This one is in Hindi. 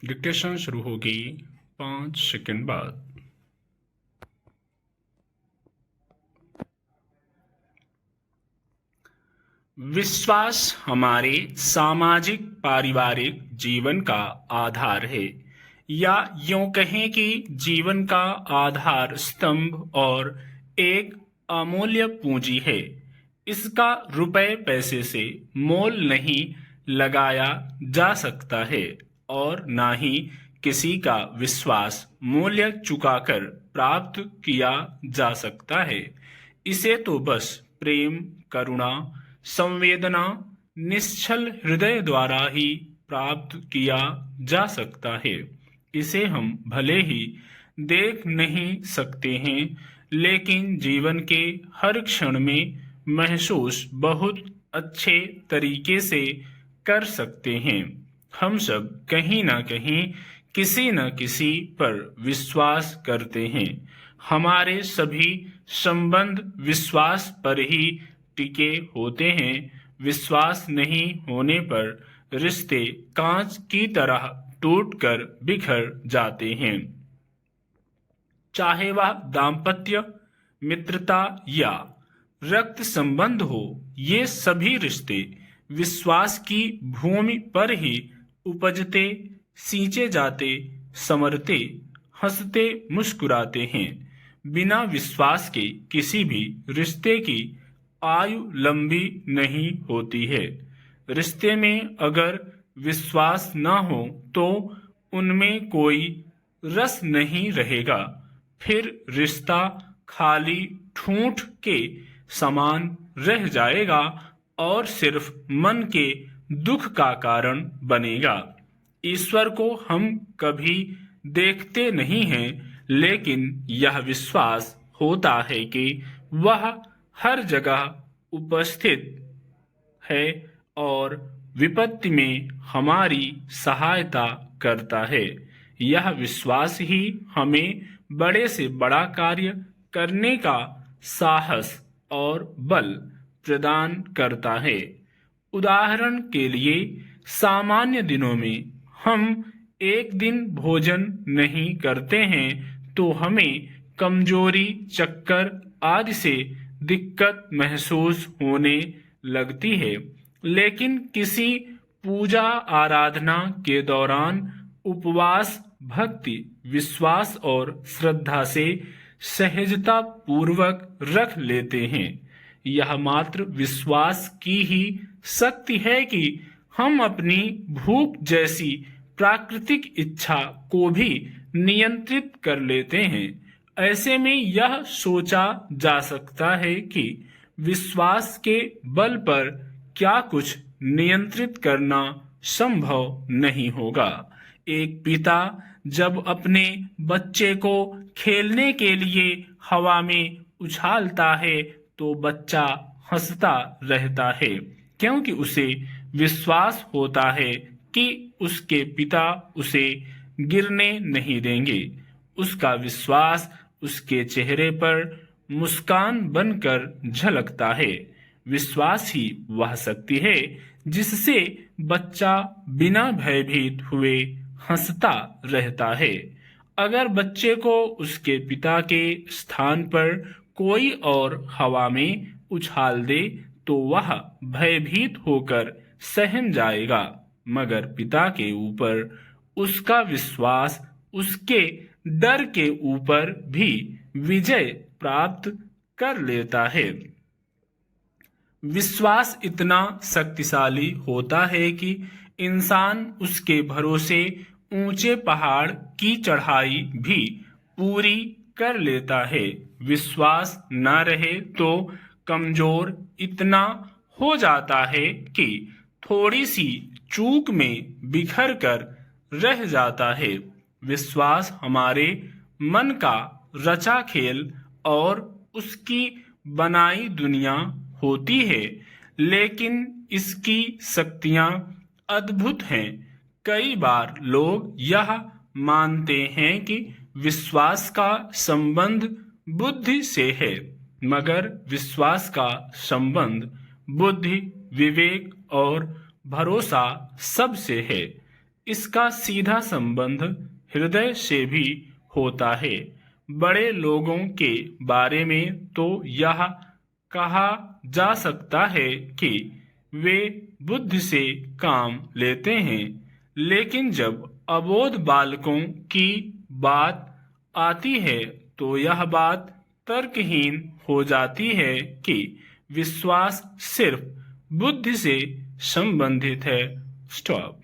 डिक्टेशन शुरू होगी 5 सेकंड बाद। विश्वास हमारे सामाजिक पारिवारिक जीवन का आधार है, या यूं कहें कि जीवन का आधार स्तंभ और एक अमूल्य पूंजी है। इसका रुपए पैसे से मोल नहीं लगाया जा सकता है और ना ही किसी का विश्वास मूल्य चुकाकर प्राप्त किया जा सकता है। इसे तो बस प्रेम, करुणा, संवेदना, निश्चल हृदय द्वारा ही प्राप्त किया जा सकता है। इसे हम भले ही देख नहीं सकते हैं, लेकिन जीवन के हर क्षण में महसूस बहुत अच्छे तरीके से कर सकते हैं। हम सब कहीं ना कहीं किसी न किसी पर विश्वास करते हैं। हमारे सभी संबंध विश्वास पर ही टिके होते हैं। विश्वास नहीं होने पर रिश्ते कांच की तरह टूटकर बिखर जाते हैं। चाहे वह दाम्पत्य, मित्रता या रक्त संबंध हो, ये सभी रिश्ते विश्वास की भूमि पर ही उपजते, सींचे जाते, संवरते, हंसते, मुस्कुराते हैं। बिना विश्वास के किसी भी रिश्ते की आयु लंबी नहीं होती है। रिश्ते में अगर विश्वास न हो तो उनमें कोई रस नहीं रहेगा। फिर रिश्ता खाली ठूंठ के समान रह जाएगा और सिर्फ मन के दुख का कारण बनेगा। ईश्वर को हम कभी देखते नहीं हैं, लेकिन यह विश्वास होता है कि वह हर जगह उपस्थित है और विपत्ति में हमारी सहायता करता है। यह विश्वास ही हमें बड़े से बड़ा कार्य करने का साहस और बल प्रदान करता है। उदाहरण के लिए, सामान्य दिनों में हम एक दिन भोजन नहीं करते हैं तो हमें कमजोरी, चक्कर आदि से दिक्कत महसूस होने लगती है। लेकिन किसी पूजा आराधना के दौरान उपवास, भक्ति, विश्वास और श्रद्धा से सहजता पूर्वक रख लेते हैं। यह मात्र विश्वास की ही शक्ति है कि हम अपनी भूख जैसी प्राकृतिक इच्छा को भी नियंत्रित कर लेते हैं। ऐसे में यह सोचा जा सकता है कि विश्वास के बल पर क्या कुछ नियंत्रित करना संभव नहीं होगा। एक पिता जब अपने बच्चे को खेलने के लिए हवा में उछालता है तो बच्चा हंसता रहता है, क्योंकि उसे विश्वास होता है कि उसके पिता उसे गिरने नहीं देंगे। उसका विश्वास उसके चेहरे पर मुस्कान बनकर झलकता है। विश्वास ही वह शक्ति है जिससे बच्चा बिना भयभीत हुए हंसता रहता है। अगर बच्चे को उसके पिता के स्थान पर कोई और हवा में उछाल दे तो वह भयभीत होकर सहम जाएगा, मगर पिता के ऊपर उसका विश्वास उसके डर के ऊपर भी विजय प्राप्त कर लेता है। विश्वास इतना शक्तिशाली होता है कि इंसान उसके भरोसे ऊंचे पहाड़ की चढ़ाई भी पूरी कर लेता है। विश्वास न रहे तो कमजोर इतना हो जाता है कि थोड़ी सी चूक में बिखर कर रह जाता है। विश्वास हमारे मन का रचा खेल और उसकी बनाई दुनिया होती है, लेकिन इसकी शक्तियां अद्भुत हैं। कई बार लोग यह मानते हैं कि विश्वास का संबंध बुद्धि से है, मगर विश्वास का संबंध बुद्धि, विवेक और भरोसा सब से है। इसका सीधा संबंध हृदय से भी होता है। बड़े लोगों के बारे में तो यह कहा जा सकता है कि वे बुद्धि से काम लेते हैं, लेकिन जब अबोध बालकों की बात आती है तो यह बात तर्कहीन हो जाती है कि विश्वास सिर्फ बुद्धि से संबंधित है। स्टॉप।